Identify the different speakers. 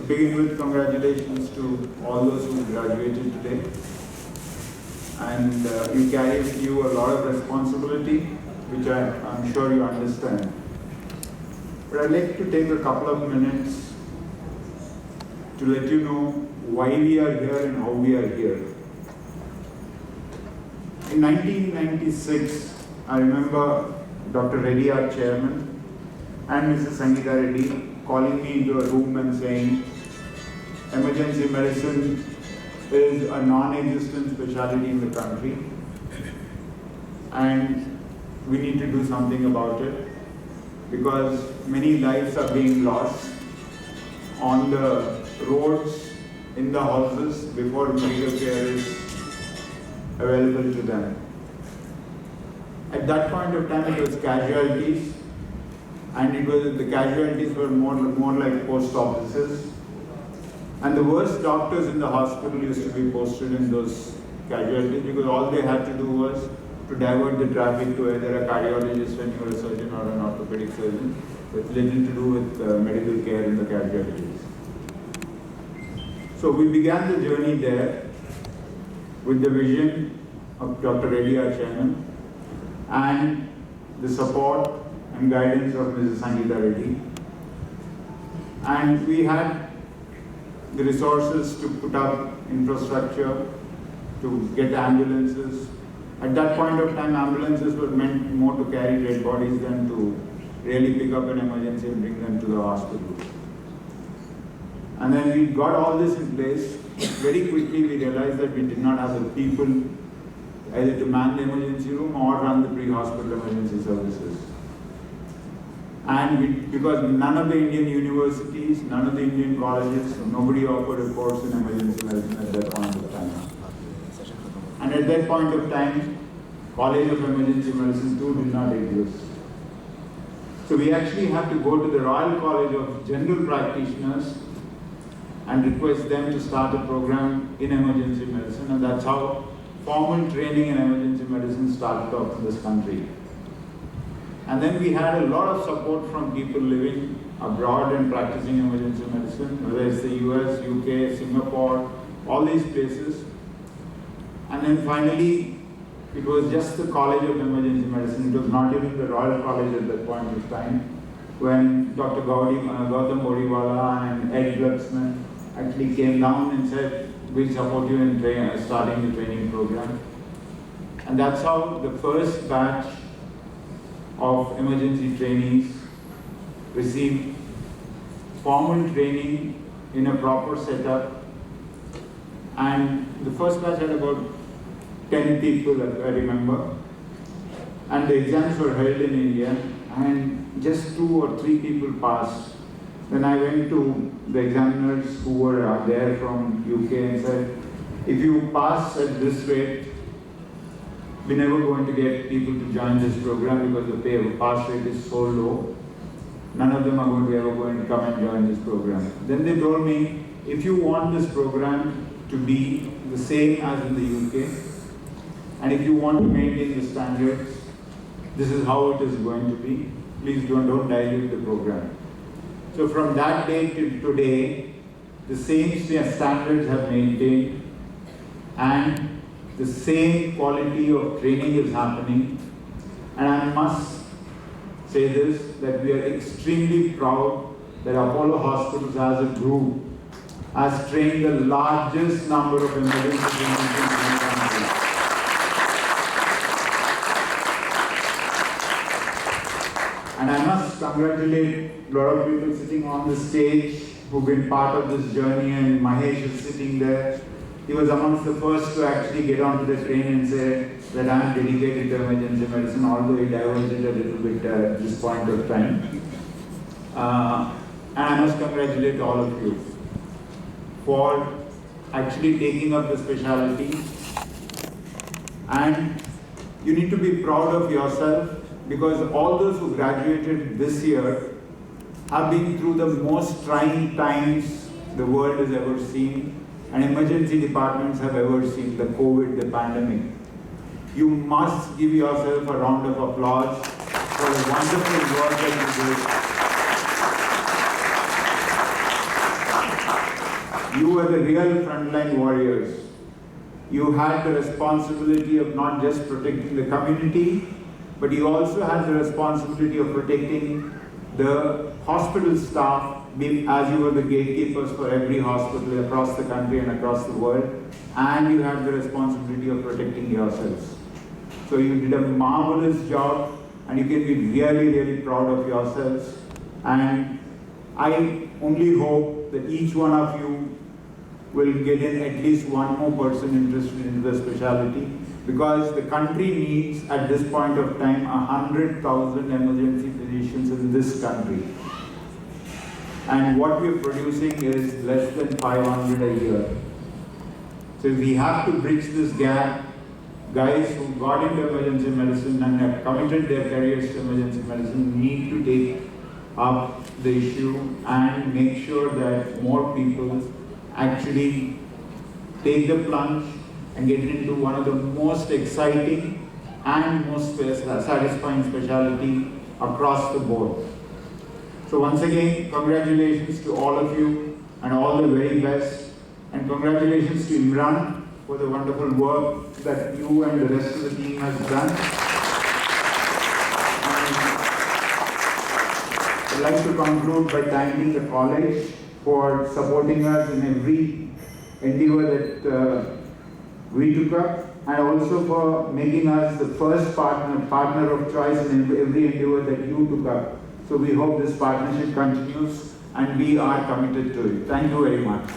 Speaker 1: To begin with, congratulations to all those who graduated today. And you carry with you a lot of responsibility, which I'm sure you understand. But I'd like to take a couple of minutes to let you know why we are here and how we are here. In 1996, I remember Dr. Reddy, our chairman, and Mrs. Sangeeta Reddy calling me into a room and saying, emergency medicine is a non-existent specialty in the country and we need to do something about it because many lives are being lost on the roads, in the houses before medical care is available to them. At that point of time, it was casualties, and the casualties were more like post offices. And the worst doctors in the hospital used to be posted in those casualties because all they had to do was to divert the traffic to either a cardiologist, a neurosurgeon, or an orthopedic surgeon, with little to do with medical care in the casualties. So we began the journey there with the vision of Dr. Reddy, our chairman, and the support and guidance of Mrs. Sangeeta Reddy. And we had the resources to put up infrastructure, to get ambulances. At that point of time, ambulances were meant more to carry dead bodies than to really pick up an emergency and bring them to the hospital. And then we got all this in place. Very quickly we realized that we did not have the people either to man the emergency room or run the pre-hospital emergency services. And because none of the Indian universities, none of the Indian colleges, nobody offered a course in emergency medicine at that point of time. And at that point of time, College of Emergency Medicine too did not exist. So we actually had to go to the Royal College of General Practitioners and request them to start a program in emergency medicine, and that's how formal training in emergency medicine started off in this country. And then we had a lot of support from people living abroad and practicing emergency medicine, whether it's the US, UK, Singapore, all these places. And then finally, it was just the College of Emergency Medicine. It was not even the Royal College at that point of time, when Dr. Gautam Bodiwala and Ed Glucksman actually came down and said, we'll support you in starting the training program. And that's how the first batch of emergency trainees received formal training in a proper setup. And the first batch had about 10 people, I remember. And the exams were held in India, and just 2 or 3 people passed. Then I went to the examiners who were there from UK and said, if you pass at this rate, we're never going to get people to join this program because the pass rate is so low. None of them are going to be ever going to come and join this program. Then they told me, if you want this program to be the same as in the UK, and if you want to maintain the standards, this is how it is going to be. Please don't dilute the program. So from that day till today, the same standards have maintained and the same quality of training is happening. And I must say this, that we are extremely proud that Apollo Hospitals as a group has trained the largest number of emergency clinicians in the country. And I must congratulate a lot of people sitting on the stage who've been part of this journey, and Mahesh is sitting there. He was amongst the first to actually get onto the train and say that I am dedicated to emergency medicine, although he diverged a little bit at this point of time. And I must congratulate all of you for actually taking up the specialty. And you need to be proud of yourself, because all those who graduated this year have been through the most trying times the world has ever seen, and emergency departments have ever seen, the COVID, the pandemic. You must give yourself a round of applause for the wonderful work that you did. you were the real frontline warriors. You had the responsibility of not just protecting the community, but you also had the responsibility of protecting the hospital staff, as you were the gatekeepers for every hospital across the country and across the world, and you had the responsibility of protecting yourselves. So you did a marvelous job, and you can be really, really proud of yourselves. And I only hope that each one of you will get in at least one more person interested in the specialty, because the country needs at this point of time 100,000 emergency physicians in this country. And what we're producing is less than 500 a year. So we have to bridge this gap. Guys who got into emergency medicine and have committed their careers to emergency medicine need to take up the issue and make sure that more people actually take the plunge and get into one of the most exciting and most satisfying specialty across the board. So once again, congratulations to all of you and all the very best. And congratulations to Imran for the wonderful work that you and the rest of the team has done. And I'd like to conclude by thanking the college for supporting us in every endeavor that we took up, and also for making us the first partner of choice in every endeavor that you took up. So we hope this partnership continues, and we are committed to it. Thank you very much.